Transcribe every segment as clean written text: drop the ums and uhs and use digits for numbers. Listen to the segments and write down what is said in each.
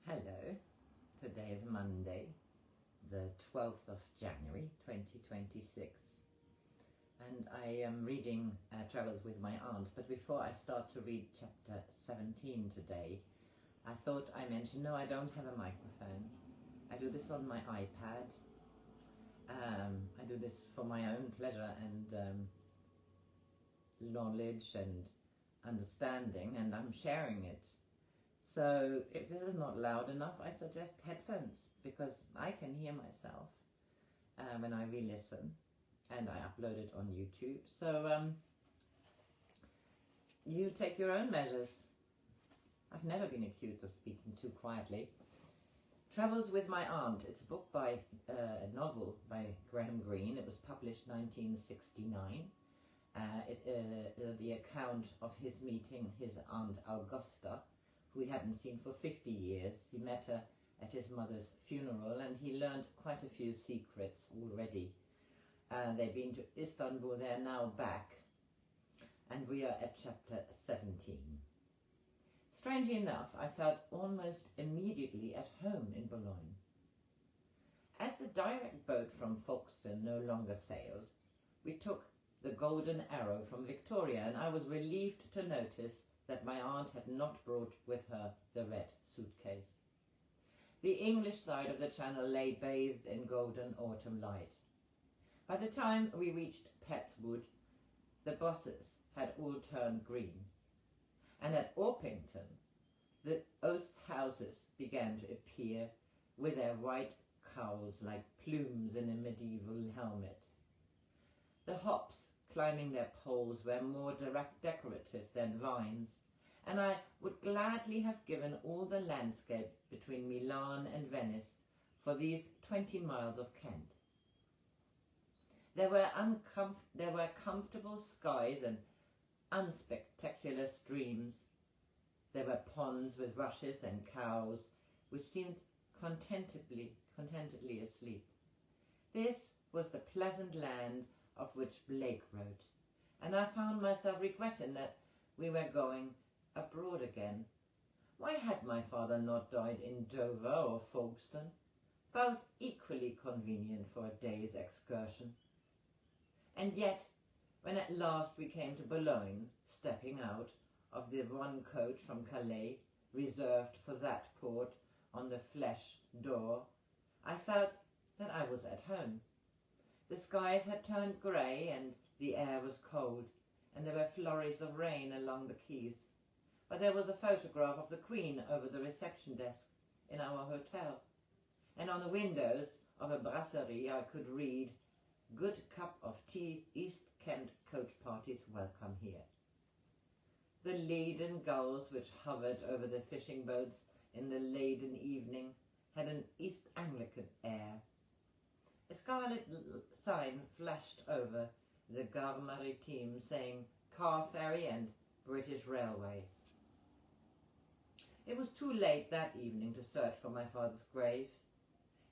Hello, today is Monday, the 12th of January 2026, and I am reading Travels with my aunt, but before I start to read chapter 17 today, I thought I mentioned, no, I don't have a microphone. I do this on my iPad. I do this for my own pleasure and knowledge and understanding, and I'm sharing it. So if this is not loud enough, I suggest headphones, because I can hear myself when I re-listen, and I upload it on YouTube. So you take your own measures. I've never been accused of speaking too quietly. Travels with my aunt. It's a book by a novel by Greene. It was published 1969. The account of his meeting his Aunt Augusta, who he hadn't seen for 50 years. He met her at his mother's funeral, and he learned quite a few secrets already. They've been to Istanbul, they're now back, and we are at chapter 17. Strangely enough, I felt almost immediately at home in Boulogne. As the direct boat from Folkestone no longer sailed, we took the Golden Arrow from Victoria, and I was relieved to notice that my aunt had not brought with her the red suitcase. The English side of the channel lay bathed in golden autumn light. By the time we reached Southwood, the bosses had all turned green, and at Orpington the oast houses began to appear with their white cowls like plumes in a medieval helmet. The hops climbing their poles were more decorative than vines, and I would gladly have given all the landscape between Milan and Venice for these 20 miles of Kent. There were comfortable skies and unspectacular streams. There were ponds with rushes and cows, which seemed contentedly asleep. This was the pleasant land of which Blake wrote, and I found myself regretting that we were going abroad again. Why had my father not died in Dover or Folkestone, both equally convenient for a day's excursion? And yet, when at last we came to Boulogne, stepping out of the one coach from Calais, reserved for that port on the Flèche d'Or, I felt that I was at home. The skies had turned grey and the air was cold, and there were flurries of rain along the quays. But there was a photograph of the Queen over the reception desk in our hotel, and on the windows of a brasserie I could read, "Good cup of tea, East Kent coach parties welcome here." The laden gulls which hovered over the fishing boats in the laden evening had an East Anglican air. A scarlet sign flashed over the Gare Maritime saying Car Ferry and British Railways. It was too late that evening to search for my father's grave.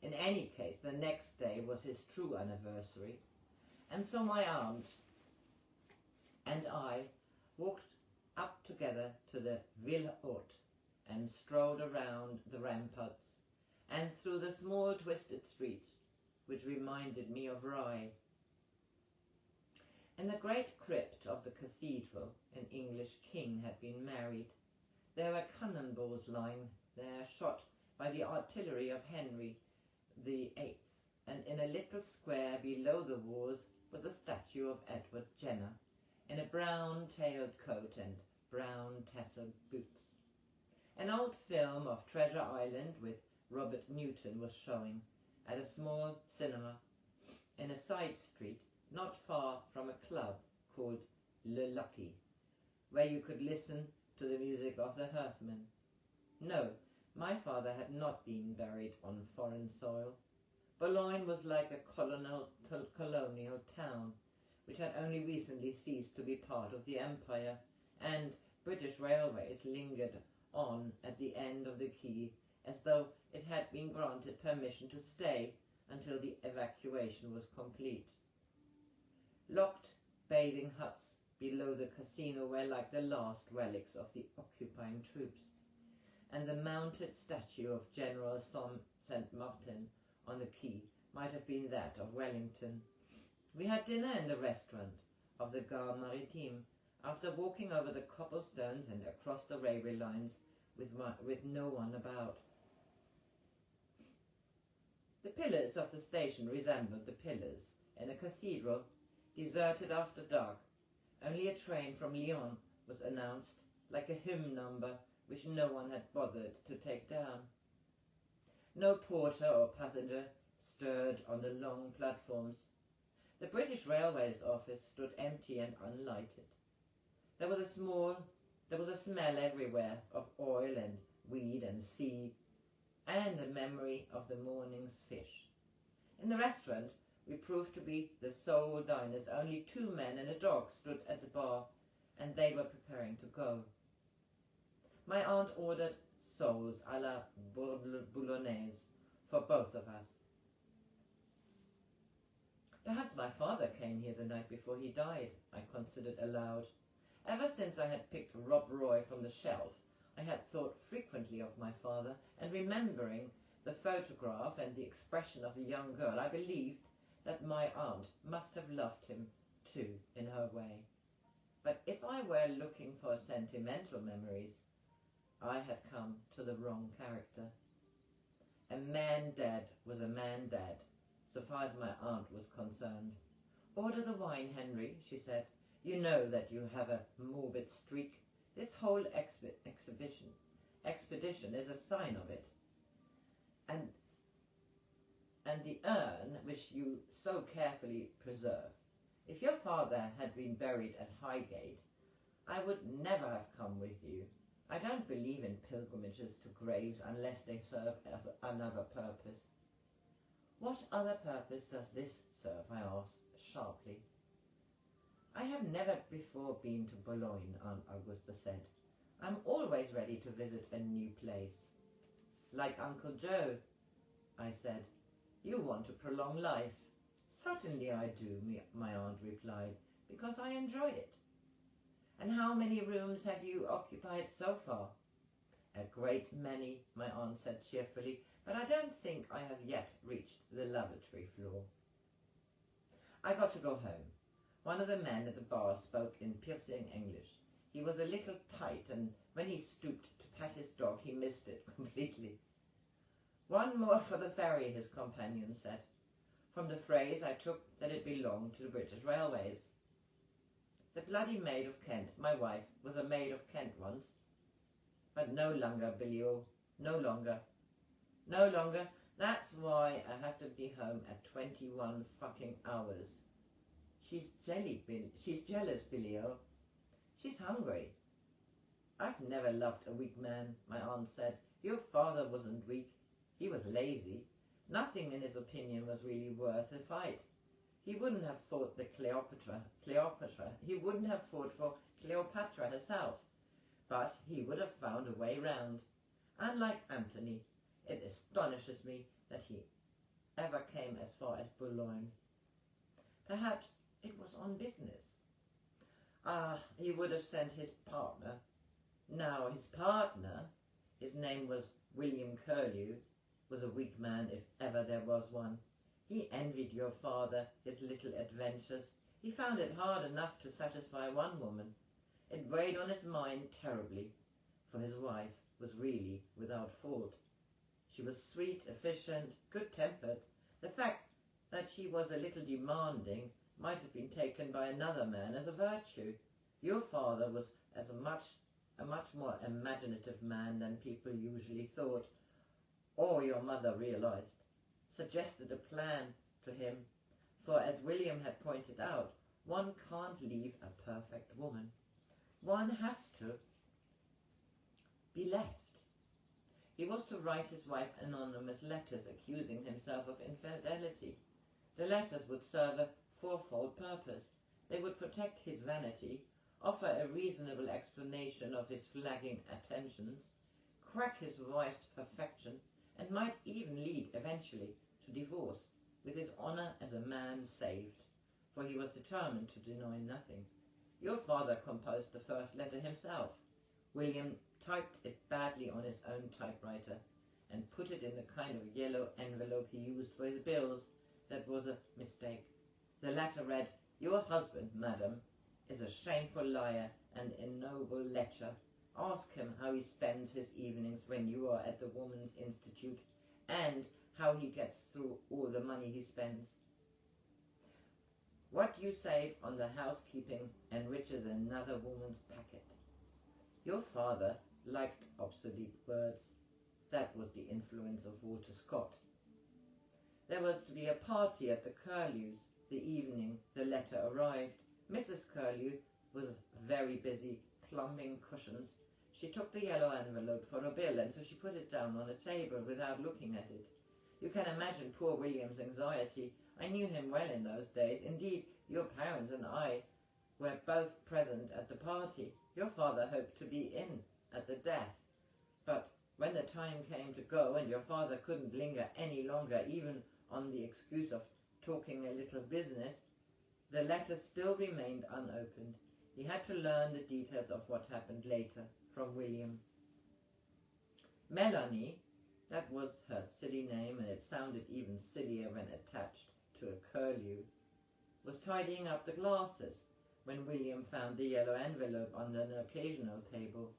In any case, the next day was his true anniversary, and so my aunt and I walked up together to the Ville Haute and strolled around the ramparts and through the small twisted streets which reminded me of Rye. In the great crypt of the cathedral, an English king had been married. There were cannonballs lying there, shot by the artillery of Henry VIII, and in a little square below the walls was the statue of Edward Jenner, in a brown-tailed coat and brown tasseled boots. An old film of Treasure Island with Robert Newton was showing at a small cinema in a side street not far from a club called Le Lucky, where you could listen to the music of the Hearthmen. No, my father had not been buried on foreign soil. Boulogne was like a colonial town, which had only recently ceased to be part of the empire, and British railways lingered on at the end of the quay as though it had been granted permission to stay until the evacuation was complete. Locked bathing huts below the casino were like the last relics of the occupying troops, and the mounted statue of General St. Martin on the quay might have been that of Wellington. We had dinner in the restaurant of the Gare Maritime, after walking over the cobblestones and across the railway lines with no one about. The pillars of the station resembled the pillars in a cathedral, deserted after dark. Only a train from Lyon was announced, like a hymn number which no one had bothered to take down. No porter or passenger stirred on the long platforms. The British Railways office stood empty and unlighted. There was a smell everywhere of oil and weed and sea, and a memory of the morning's fish. In the restaurant, we proved to be the sole diners. Only 2 men and a dog stood at the bar, and they were preparing to go. My aunt ordered soles à la Boulognaise for both of us. Perhaps my father came here the night before he died, I considered aloud. Ever since I had picked Rob Roy from the shelf, I had thought frequently of my father, and remembering the photograph and the expression of the young girl, I believed that my aunt must have loved him too, in her way. But if I were looking for sentimental memories, I had come to the wrong character. A man dead was a man dead, so far as my aunt was concerned. "Order the wine, Henry," she said. "You know that you have a morbid streak. This whole expedition is a sign of it. And the urn which you so carefully preserve. If your father had been buried at Highgate, I would never have come with you. I don't believe in pilgrimages to graves unless they serve as another purpose." "What other purpose does this serve?" I asked sharply. "I have never before been to Boulogne," Aunt Augusta said. "I'm always ready to visit a new place." "Like Uncle Joe," I said. "You want to prolong life." "Certainly I do," my aunt replied, "because I enjoy it." "And how many rooms have you occupied so far?" "A great many," my aunt said cheerfully, "but I don't think I have yet reached the lavatory floor." I got to go home. One of the men at the bar spoke in piercing English. He was a little tight, and when he stooped to pat his dog, he missed it completely. "One more for the ferry," his companion said. From the phrase I took that it belonged to the British Railways. The bloody Maid of Kent, my wife, was a Maid of Kent once. But no longer, Billy-o, no longer. No longer. That's why I have to be home at 21 fucking hours. She's jealous, Billy-o. She's hungry. "I've never loved a weak man," my aunt said. "Your father wasn't weak. He was lazy. Nothing in his opinion was really worth a fight. He wouldn't have fought the Cleopatra. He wouldn't have fought for Cleopatra herself. But he would have found a way round. Unlike Anthony, it astonishes me that he ever came as far as Boulogne. Perhaps it was on business. He would have sent his partner. Now his partner, his name was William Curlew, was a weak man if ever there was one. He envied your father his little adventures. He found it hard enough to satisfy one woman. It weighed on his mind terribly, for his wife was really without fault. She was sweet, efficient, good-tempered. The fact that she was a little demanding might have been taken by another man as a virtue. Your father was a much more imaginative man than people usually thought, or your mother realized. Suggested a plan to him, for as William had pointed out, one can't leave a perfect woman. One has to be left. He was to write his wife anonymous letters accusing himself of infidelity. The letters would serve a fourfold purpose. They would protect his vanity, offer a reasonable explanation of his flagging attentions, crack his wife's perfection, and might even lead eventually to divorce, with his honour as a man saved, for he was determined to deny nothing. Your father composed the first letter himself. William typed it badly on his own typewriter and put it in the kind of yellow envelope he used for his bills. That was a mistake. The letter read, "Your husband, madam, is a shameful liar and ignoble lecher. Ask him how he spends his evenings when you are at the Woman's Institute, and how he gets through all the money he spends. What you save on the housekeeping enriches another woman's packet." Your father liked obsolete words. That was the influence of Walter Scott. There was to be a party at the Curlews the evening the letter arrived. Mrs. Curlew was very busy plumbing cushions. She took the yellow envelope for a bill, and so she put it down on a table without looking at it. You can imagine poor William's anxiety. I knew him well in those days. Indeed, your parents and I were both present at the party. Your father hoped to be in at the death, but when the time came to go and your father couldn't linger any longer, even on the excuse of talking a little business, the letter still remained unopened. He had to learn the details of what happened later from William. Melanie, that was her silly name, and it sounded even sillier when attached to a curlew, was tidying up the glasses when William found the yellow envelope on an occasional table.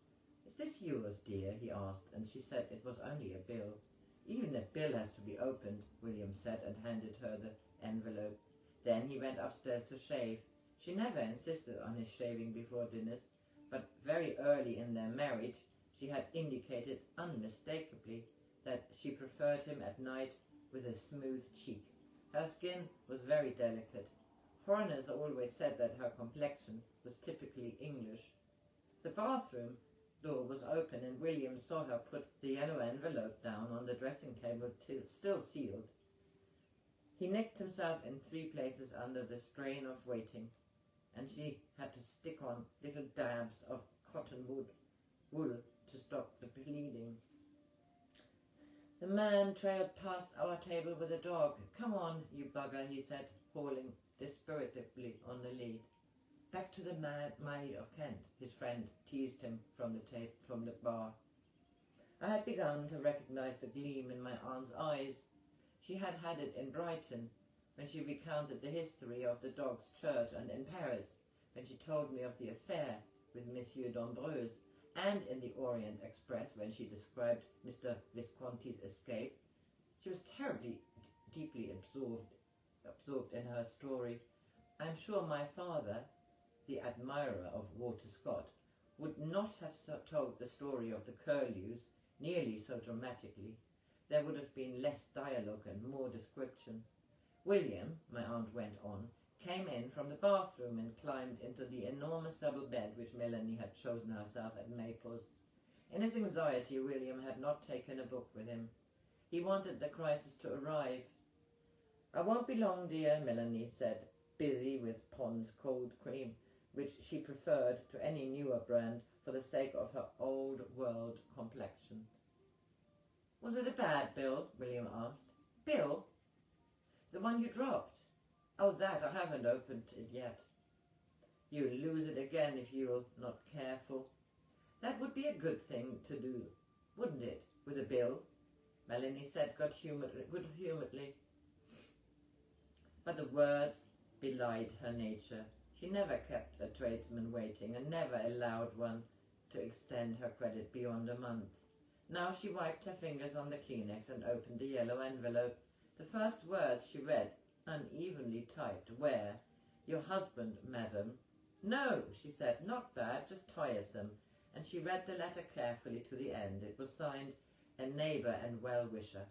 "Is this yours, dear?" he asked, and she said it was only a bill. "Even a bill has to be opened," William said, and handed her the envelope. Then he went upstairs to shave. She never insisted on his shaving before dinners, but very early in their marriage she had indicated unmistakably that she preferred him at night with a smooth cheek. Her skin was very delicate. Foreigners always said that her complexion was typically English. The bathroom door was open, and William saw her put the yellow envelope down on the dressing table, still sealed. He nicked himself in 3 places under the strain of waiting, and she had to stick on little dabs of cottonwood wool to stop the bleeding. The man trailed past our table with a dog. "Come on, you bugger," he said, hauling dispiritingly on the lead. "Back to the Maid of Kent," his friend teased him from the bar. I had begun to recognize the gleam in my aunt's eyes. She had had it in Brighton, when she recounted the history of the dog's church, and in Paris, when she told me of the affair with Monsieur d'Ambreuse, and in the Orient Express, when she described Mr. Visconti's escape. She was terribly, deeply absorbed in her story. I am sure my father, the admirer of Walter Scott, would not have told the story of the curlews nearly so dramatically. There would have been less dialogue and more description. William, my aunt went on, came in from the bathroom and climbed into the enormous double bed which Melanie had chosen herself at Maples. In his anxiety, William had not taken a book with him. He wanted the crisis to arrive. "I won't be long, dear," Melanie said, busy with Pond's cold cream, which she preferred to any newer brand for the sake of her old-world complexion. "Was it a bad bill?" William asked. "Bill? The one you dropped?" "Oh, that, I haven't opened it yet." "You'll lose it again if you're not careful." "That would be a good thing to do, wouldn't it, with a bill?" Melanie said good-humouredly. But the words belied her nature. She never kept a tradesman waiting, and never allowed one to extend her credit beyond a month. Now she wiped her fingers on the Kleenex and opened the yellow envelope. The first words she read, unevenly typed, were, "Your husband, madam." "No," she said, "not bad, just tiresome." And she read the letter carefully to the end. It was signed, "A neighbour and well-wisher."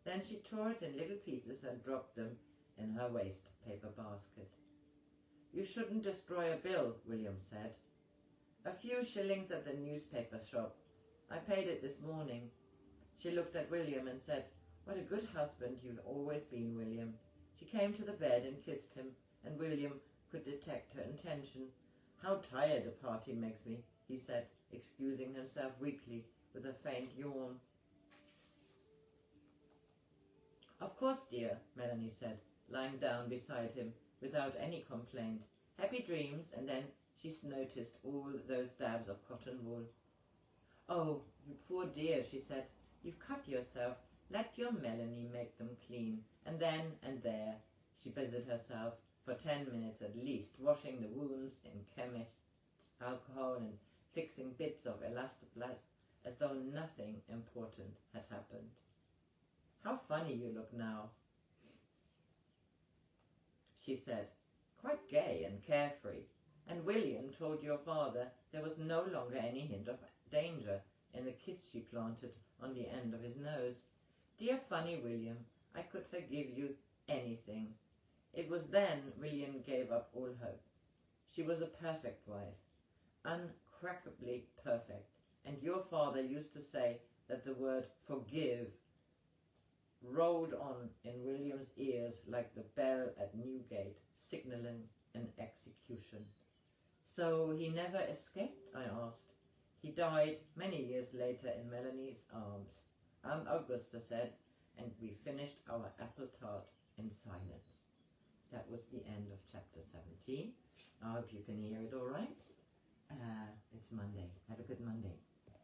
Then she tore it in little pieces and dropped them in her waste-paper basket. "You shouldn't destroy a bill," William said. "A few shillings at the newspaper shop. I paid it this morning." She looked at William and said, "What a good husband you've always been, William." She came to the bed and kissed him, and William could detect her intention. "How tired a party makes me," he said, excusing himself weakly with a faint yawn. "Of course, dear," Melanie said, lying down beside him without any complaint. "Happy dreams," and then she noticed all those dabs of cotton wool. "Oh, you poor dear," she said. "You've cut yourself. Let your Melanie make them clean." And then and there she busied herself for 10 minutes at least, washing the wounds in chemist's alcohol and fixing bits of elastoplast as though nothing important had happened. "How funny you look now," she said, "quite gay and carefree. And William told your father there was no longer any hint of danger in the kiss she planted on the end of his nose. Dear funny William, I could forgive you anything." It was then William gave up all hope. She was a perfect wife, uncrackably perfect, and your father used to say that the word forgive rolled on in William's ears like the bell at Newgate, signalling an execution. "So he never escaped?" I asked. "He died many years later in Melanie's arms," Aunt Augusta said, and we finished our apple tart in silence. That was the end of chapter 17. I hope you can hear it all right. It's Monday. Have a good Monday.